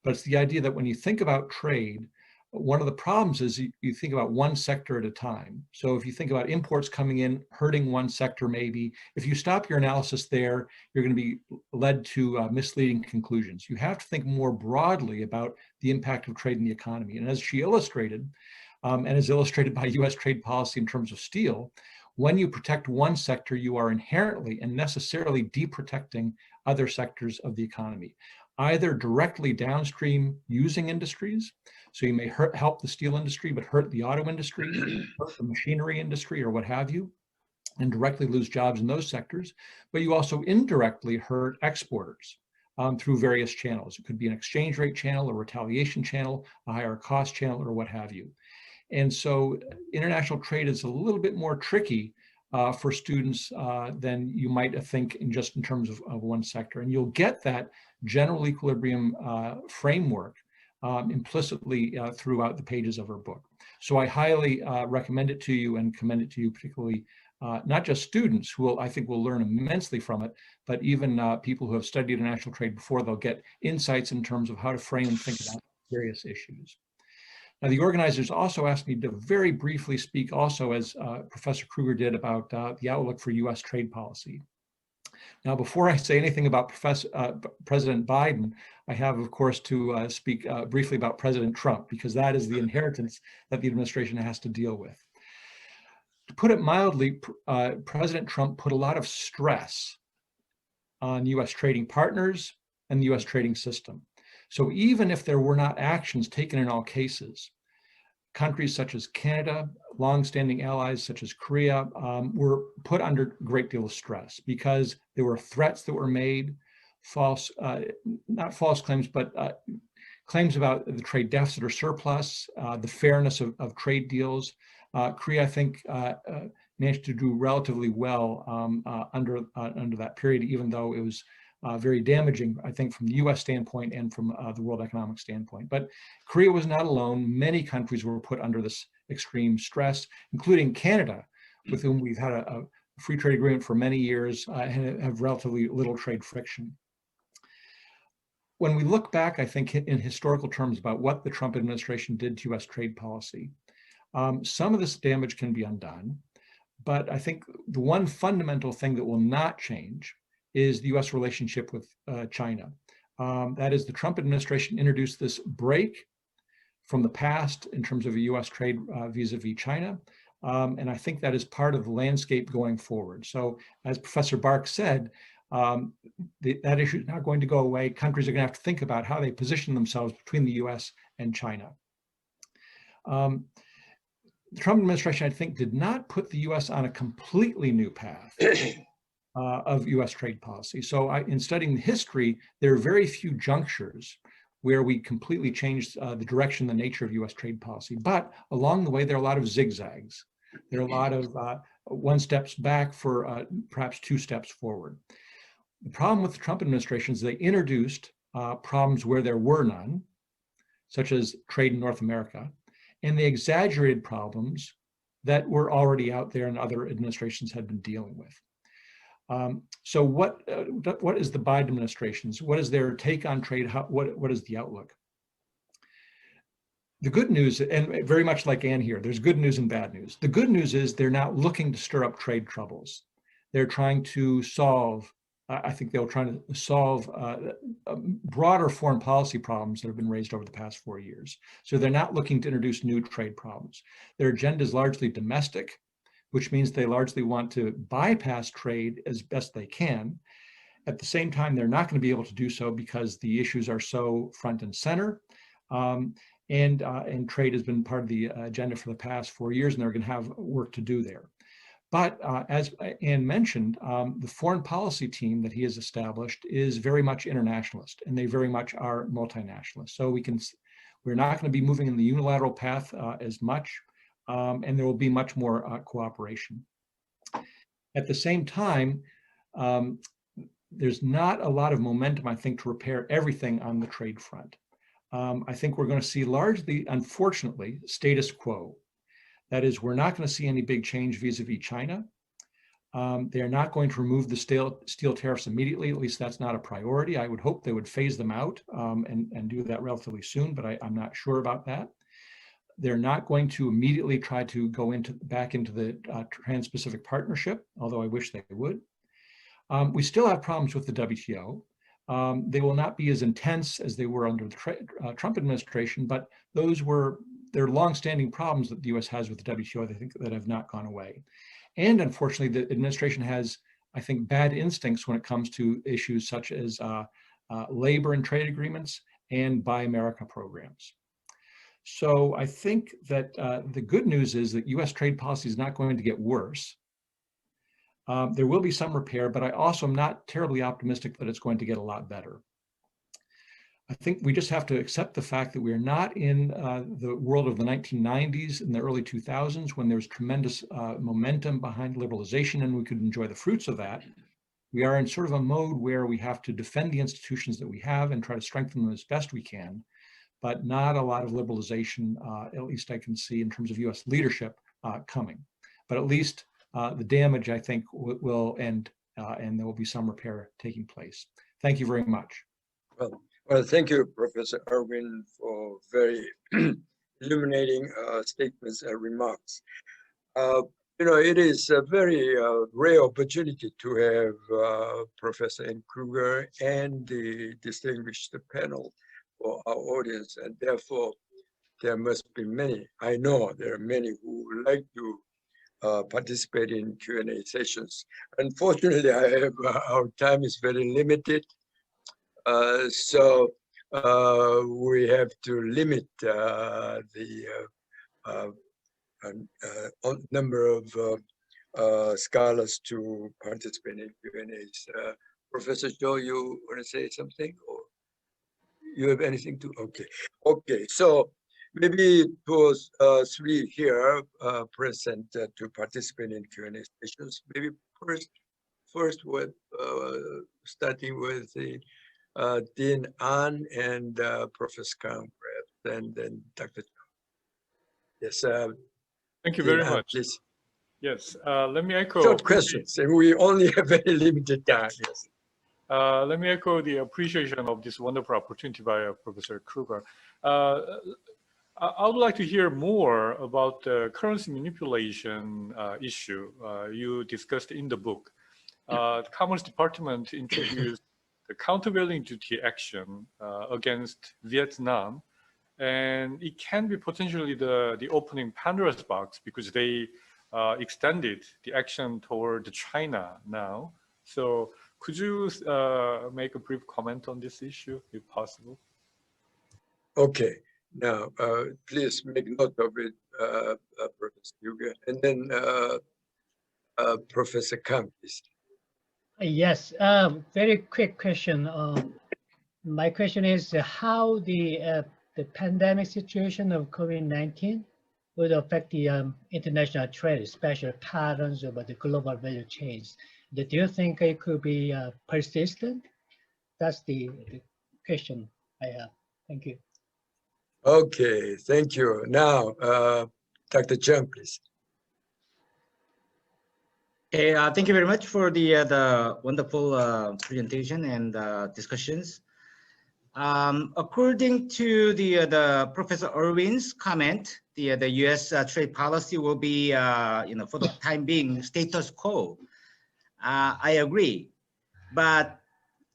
but it's the idea that when you think about trade, one of the problems is you think about one sector at a time. So if you think about imports coming in, hurting one sector maybe, if you stop your analysis there, you're going to be led to misleading conclusions. You have to think more broadly about the impact of trade in the economy. And as she illustrated, and is illustrated by US trade policy in terms of steel, when you protect one sector, you are inherently and necessarily deprotecting other sectors of the economy, either directly downstream using industries. So you may help the steel industry, but hurt the auto industry, hurt the machinery industry, or what have you, and directly lose jobs in those sectors. But you also indirectly hurt exporters through various channels. It could be an exchange rate channel, a retaliation channel, a higher cost channel, or what have you. And so international trade is a little bit more tricky for students than you might think in terms of one sector. And you'll get that general equilibrium framework implicitly throughout the pages of her book. So I highly recommend it to you and commend it to you, particularly not just students who I think will learn immensely from it, but even people who have studied international trade before. They'll get insights in terms of how to frame and think about various issues. Now, the organizers also asked me to very briefly speak also, as Professor Krueger did, about the outlook for US trade policy. Now, before I say anything about President Biden, I have, of course, to speak briefly about President Trump, because that is the inheritance that the administration has to deal with. To put it mildly, President Trump put a lot of stress on US trading partners and the US trading system. So even if there were not actions taken in all cases, countries such as Canada, longstanding allies such as Korea, were put under a great deal of stress because there were threats that were made, not false claims, but claims about the trade deficit or surplus, the fairness of trade deals. Korea, I think, managed to do relatively well under that period, even though it was very damaging, I think, from the US standpoint and from the world economic standpoint. But Korea was not alone. Many countries were put under this extreme stress, including Canada, with whom we've had a free trade agreement for many years and have relatively little trade friction. When we look back, I think, in historical terms about what the Trump administration did to US trade policy, some of this damage can be undone. But I think the one fundamental thing that will not change is the US relationship with China. That is, the Trump administration introduced this break from the past in terms of US trade vis-a-vis China. And I think that is part of the landscape going forward. So as Professor Bark said, that issue is not going to go away. Countries are going to have to think about how they position themselves between the US and China. The Trump administration, I think, did not put the US on a completely new path of US trade policy. So in studying the history, there are very few junctures where we completely changed the direction, the nature of US trade policy. But along the way, there are a lot of zigzags. There are a lot of one steps back for perhaps two steps forward. The problem with the Trump administration is they introduced problems where there were none, such as trade in North America, and they exaggerated problems that were already out there and other administrations had been dealing with. So what is the Biden administration's? What is their take on trade? What is the outlook? The good news, and very much like Ann here, there's good news and bad news. The good news is they're not looking to stir up trade troubles. They're trying to solve, I think they'll try to solve broader foreign policy problems that have been raised over the past 4 years. So they're not looking to introduce new trade problems. Their agenda is largely domestic, which means they largely want to bypass trade as best they can. At the same time, they're not going to be able to do so because the issues are so front and center. And trade has been part of the agenda for the past 4 years, and they're going to have work to do there. But as Ann mentioned, the foreign policy team that he has established is very much internationalist, and they very much are multinationalist. So we're not going to be moving in the unilateral path as much, and there will be much more cooperation. At the same time, there's not a lot of momentum, I think, to repair everything on the trade front. I think we're going to see largely, unfortunately, status quo. That is, we're not going to see any big change vis-a-vis China. They're not going to remove the steel tariffs immediately. At least that's not a priority. I would hope they would phase them out and do that relatively soon, but I'm not sure about that. They're not going to immediately try to go back into the Trans-Pacific Partnership, although I wish they would. We still have problems with the WTO. They will not be as intense as they were under the Trump administration, but they're longstanding problems that the U.S. has with the WTO, I think, that have not gone away. And unfortunately, the administration has, I think, bad instincts when it comes to issues such as labor and trade agreements and Buy America programs. So I think that the good news is that U.S. trade policy is not going to get worse. There will be some repair, but I also am not terribly optimistic that it's going to get a lot better. I think we just have to accept the fact that we are not in the world of the 1990s and the early 2000s when there's tremendous momentum behind liberalization and we could enjoy the fruits of that. We are in sort of a mode where we have to defend the institutions that we have and try to strengthen them as best we can, but not a lot of liberalization, at least I can see in terms of US leadership coming. But at least the damage, I think, will end and there will be some repair taking place. Thank you very much. Well, thank you, Professor Irwin, for very illuminating statements and remarks. It is a very rare opportunity to have Professor Krueger and the distinguished panel for our audience, and therefore there must be many. I know there are many who would like to participate in Q&A sessions. Unfortunately, our time is very limited. So we have to limit the number of scholars to participate in Q&As. Professor Zhou, you want to say something, or you have anything to? Okay. So maybe two or three here present to participate in Q&A sessions. Maybe first with starting with the Dean An and Professor Kang, and then Dr. Yes. Thank you very Dean An, much. please. Yes, let me echo. Short questions, and we only have very limited time. Yes. Let me echo the appreciation of this wonderful opportunity by Professor Krueger. I would like to hear more about the currency manipulation issue you discussed in the book. The Commerce Department introduced the countervailing duty action against Vietnam, and it can be potentially the opening Pandora's box because they extended the action toward China now. So Could you make a brief comment on this issue, if possible? Okay. Now, please make note of it, Professor Krueger, and then Professor Kang, please. Yes, very quick question. My question is how the pandemic situation of COVID-19 would affect the international trade, especially patterns over the global value chains. Do you think it could be persistent? That's the question I have. Thank you. Okay, thank you. Now, Dr. Chung, please. Okay, thank you very much for the wonderful presentation and discussions. According to the Professor Irwin's comment, the U.S. trade policy will be, for the time being, status quo. I agree, but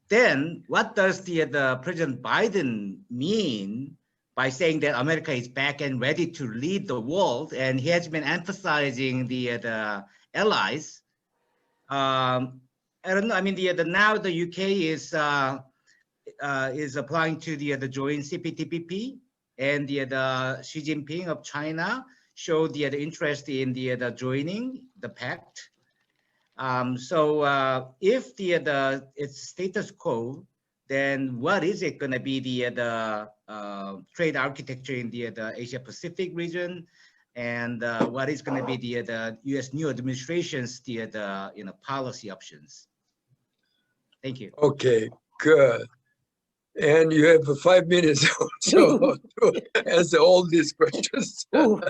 then what does the President Biden mean by saying that America is back and ready to lead the world? And he has been emphasizing the allies. I don't know. I mean, now the UK is applying to the joint CPTPP, and the Xi Jinping of China showed the interest in the joining the pact. So if it's status quo, then what is it going to be the trade architecture in the Asia Pacific region, and what is going to be the U.S. new administration's policy options? Thank you. Okay, good. And you have 5 minutes also to answer all these questions. Ooh.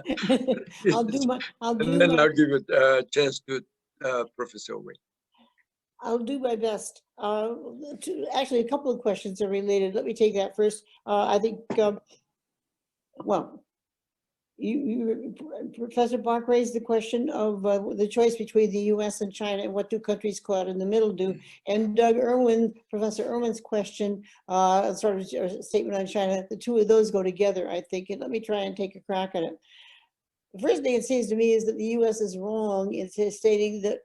I'll and my then I'll give it a chance to Professor Wei. I'll do my best. Actually, a couple of questions are related. Let me take that first. I think, well, Professor Bach raised the question of the choice between the U.S. and China, and what do countries caught in the middle do? And Professor Irwin's question, sort of a statement on China, the two of those go together, I think. And let me try and take a crack at it. The first thing it seems to me is that the U.S. is wrong in stating that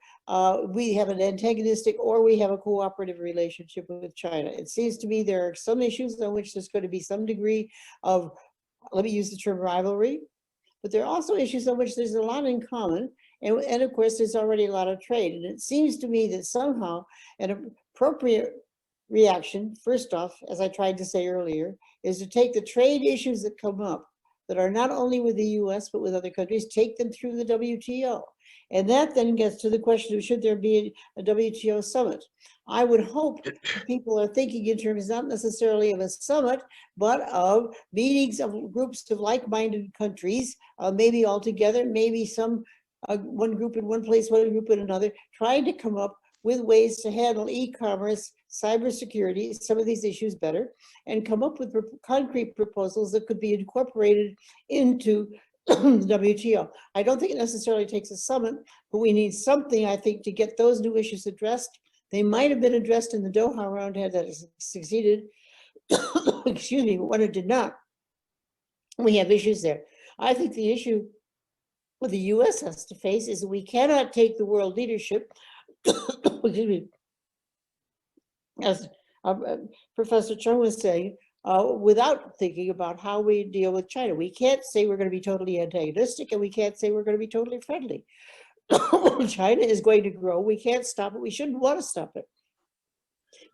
we have an antagonistic or we have a cooperative relationship with China. It seems to me there are some issues on which there's going to be some degree of, let me use the term rivalry, but there are also issues on which there's a lot in common. And of course, there's already a lot of trade. And it seems to me that somehow an appropriate reaction, first off, as I tried to say earlier, is to take the trade issues that come up that are not only with the US, but with other countries, take them through the WTO. And that then gets to the question of should there be a WTO summit? I would hope that people are thinking in terms not necessarily of a summit, but of meetings of groups of like-minded countries, maybe all together, maybe some one group in one place, one group in another, trying to come up with ways to handle e-commerce, cybersecurity, some of these issues better, and come up with concrete proposals that could be incorporated into the WTO. I don't think it necessarily takes a summit, but we need something, I think, to get those new issues addressed. They might have been addressed in the Doha round had that succeeded. Excuse me, but when it did not, we have issues there. I think the issue what the US has to face is that we cannot take the world leadership, excuse me, as Professor Chung was saying, without thinking about how we deal with China. We can't say we're going to be totally antagonistic, and we can't say we're going to be totally friendly. China is going to grow. We can't stop it. We shouldn't want to stop it.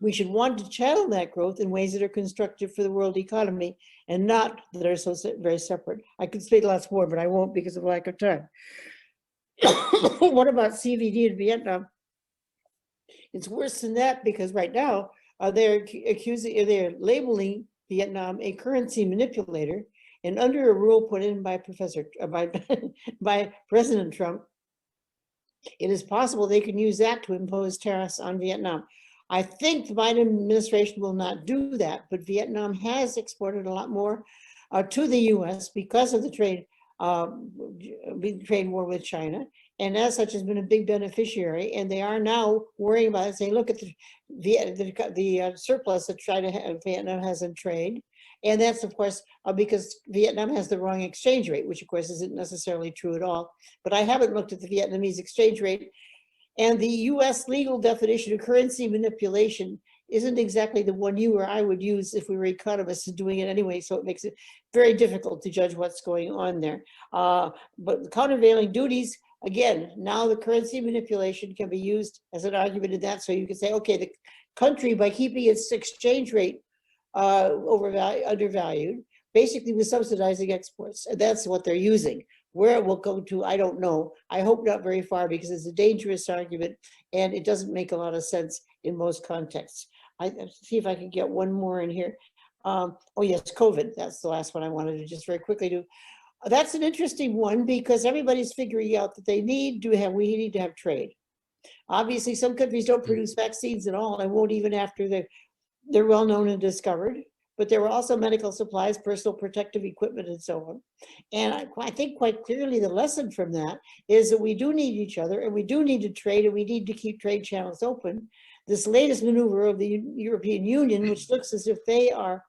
We should want to channel that growth in ways that are constructive for the world economy and not that are so very separate. I could speak lots more, but I won't because of lack of time. What about CVD in Vietnam? It's worse than that because right now they're labeling Vietnam a currency manipulator, and under a rule put in by by President Trump, it is possible they can use that to impose tariffs on Vietnam. I think the Biden administration will not do that, but Vietnam has exported a lot more to the U.S. because of the trade war with China, and as such has been a big beneficiary. And they are now worrying about it, saying, look at the surplus that Vietnam has in trade. And that's, of course, because Vietnam has the wrong exchange rate, which, of course, isn't necessarily true at all. But I haven't looked at the Vietnamese exchange rate And the US legal definition of currency manipulation isn't exactly the one you or I would use if we were economists doing it anyway, so it makes it very difficult to judge what's going on there. But the countervailing duties, again, now the currency manipulation can be used as an argument in that, so you can say, okay, the country, by keeping its exchange rate undervalued, basically was subsidizing exports, and that's what they're using. Where it will go to, I don't know. I hope not very far, because it's a dangerous argument and it doesn't make a lot of sense in most contexts. I see if I can get one more in here. Oh yes, COVID, that's the last one I wanted to just very quickly do. That's an interesting one, because everybody's figuring out that we need to have trade. Obviously, some countries don't produce vaccines at all and won't even after they're well known and discovered. But there were also medical supplies, personal protective equipment, and so on. And I think quite clearly the lesson from that is that we do need each other, and we do need to trade, and we need to keep trade channels open. This latest maneuver of the European Union, which looks as if they are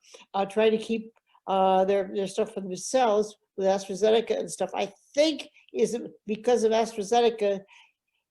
trying to keep their stuff for themselves with AstraZeneca and stuff, I think is because of AstraZeneca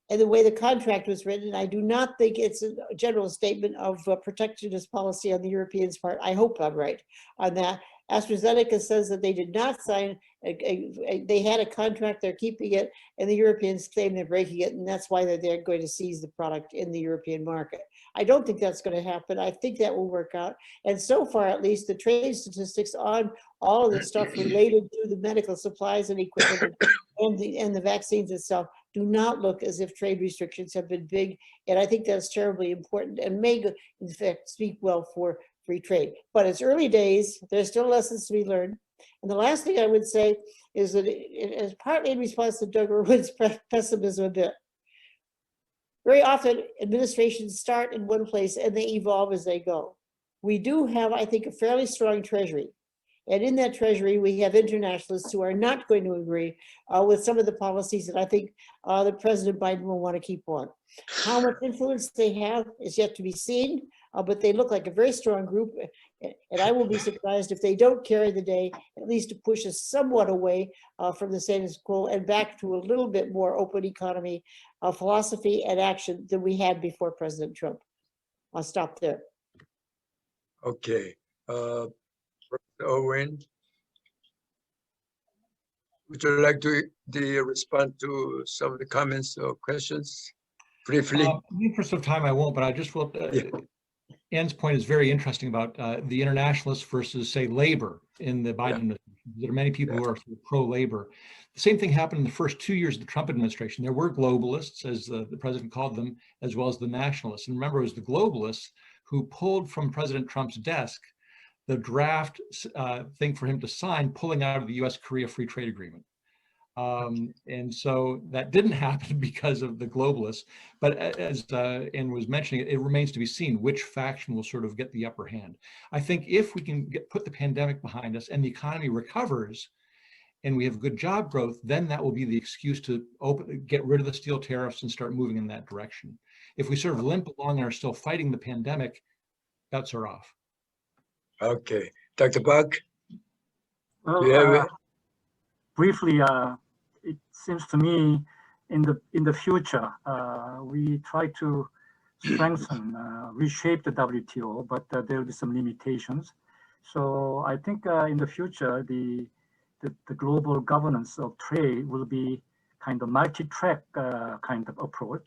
and the way the contract was written. I do not think it's a general statement of protectionist policy on the Europeans' part. I hope I'm right on that. AstraZeneca says that they did not sign, they had a contract, they're keeping it, and the Europeans claim they're breaking it, and that's why they're going to seize the product in the European market. I don't think that's going to happen. I think that will work out. And so far, at least, the trade statistics on all of the stuff related to the medical supplies and equipment and the vaccines itself do not look as if trade restrictions have been big. And I think that's terribly important and may, in fact, speak well for free trade. But it's early days. There's still lessons to be learned. And the last thing I would say is that it is partly in response to Doug Irwin's pessimism a bit. Very often, administrations start in one place and they evolve as they go. We do have, I think, a fairly strong treasury. And in that treasury, we have internationalists who are not going to agree with some of the policies that I think that President Biden will want to keep on. How much influence they have is yet to be seen, but they look like a very strong group. And I will be surprised if they don't carry the day, at least to push us somewhat away from the status quo and back to a little bit more open economy philosophy and action than we had before President Trump. I'll stop there. Okay. Owen, would you like to respond to some of the comments or questions briefly? In the interest of time, I won't, but I just will. Ann's point is very interesting about the internationalists versus, say, labor in the Biden administration. There are many people who are sort of pro-labor. The same thing happened in the first 2 years of the Trump administration. There were globalists, as the president called them, as well as the nationalists. And remember, it was the globalists who pulled from President Trump's desk the draft thing for him to sign, pulling out of the US-Korea Free Trade Agreement. And so that didn't happen because of the globalists. But as Ann was mentioning, it remains to be seen which faction will sort of get the upper hand. I think if we can put the pandemic behind us and the economy recovers and we have good job growth, then that will be the excuse to get rid of the steel tariffs and start moving in that direction. If we sort of limp along and are still fighting the pandemic, bets are off. Okay, Dr. Buck, Well, do you have it? Briefly, it seems to me in the future, we try to strengthen, reshape the WTO, but there will be some limitations. So I think in the future, the global governance of trade will be kind of multi-track kind of approach,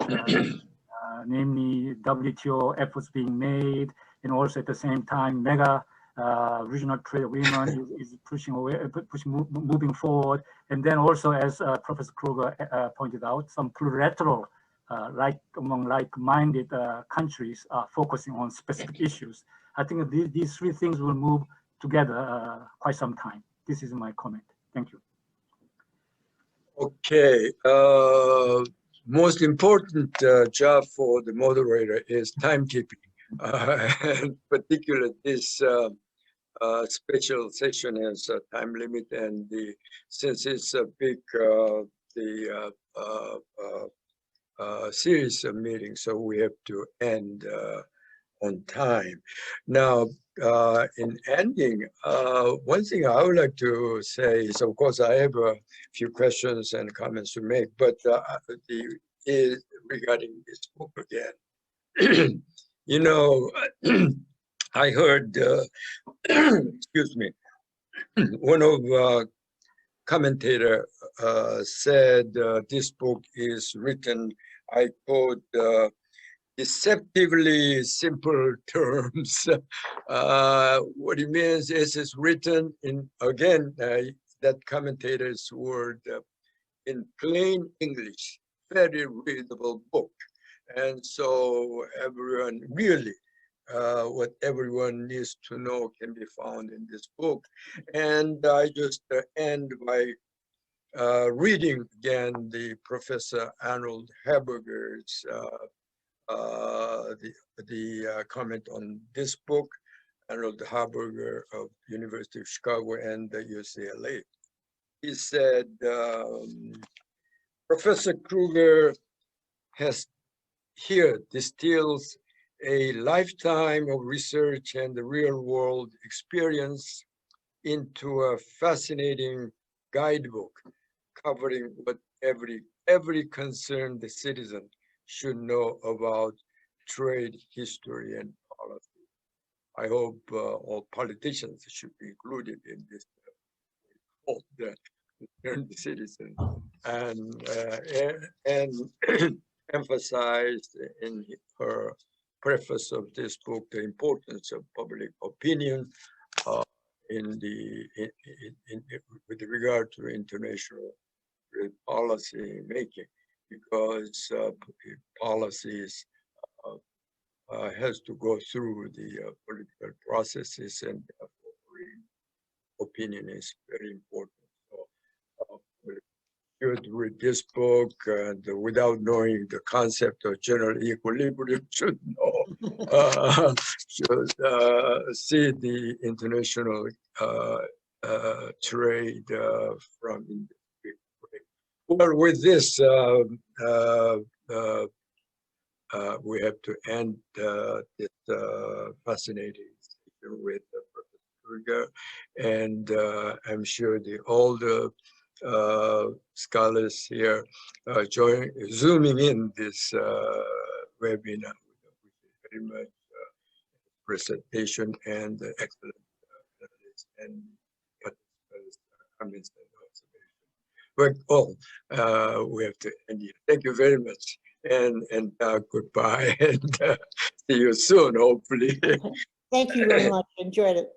namely WTO efforts being made, and also at the same time, mega regional trade agreement is moving forward. And then also, as Professor Krueger pointed out, some plurilateral, among like-minded countries focusing on specific issues. I think these three things will move together quite some time. This is my comment. Thank you. Okay, most important job for the moderator is timekeeping. And particularly this special session has a time limit, and since it's a big series of meetings, so we have to end on time. Now, in ending, one thing I would like to say is, of course, I have a few questions and comments to make, but regarding this book again. You know, I heard, excuse me, one of commentator said this book is written, I quote, deceptively simple terms. What it means is it's written in, again, that commentator's word, in plain English, very readable book. And so everyone really, what everyone needs to know can be found in this book. And I just end by reading again the Professor Arnold Haberger's comment on this book, Arnold Haberger of University of Chicago and the UCLA. He said, Professor Krueger has here distills a lifetime of research and the real world experience into a fascinating guidebook covering what every concerned citizen should know about trade history and policy. I hope all politicians should be included in this the concerned citizen, and emphasized in her preface of this book the importance of public opinion with regard to international policy making, because policies has to go through the political processes, and opinion is very important. So you should read this book, and without knowing the concept of general equilibrium, should know, should see the international trade from industry. Well, with this, we have to end this fascinating session with Professor Krueger, and I'm sure all the scholars here zooming in this webinar with very much presentation and excellent analysis and comments and observations. But we have to end here. Thank you very much, and goodbye, and see you soon, hopefully. Thank you very much. Enjoyed it.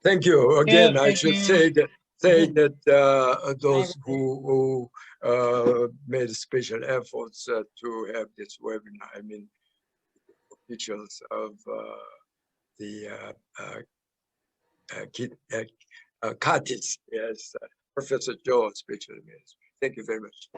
Thank you again. I should say that those who made special efforts to have this webinar, I mean, officials of the CATIS, yes, Professor Joe, special minister. Thank you very much.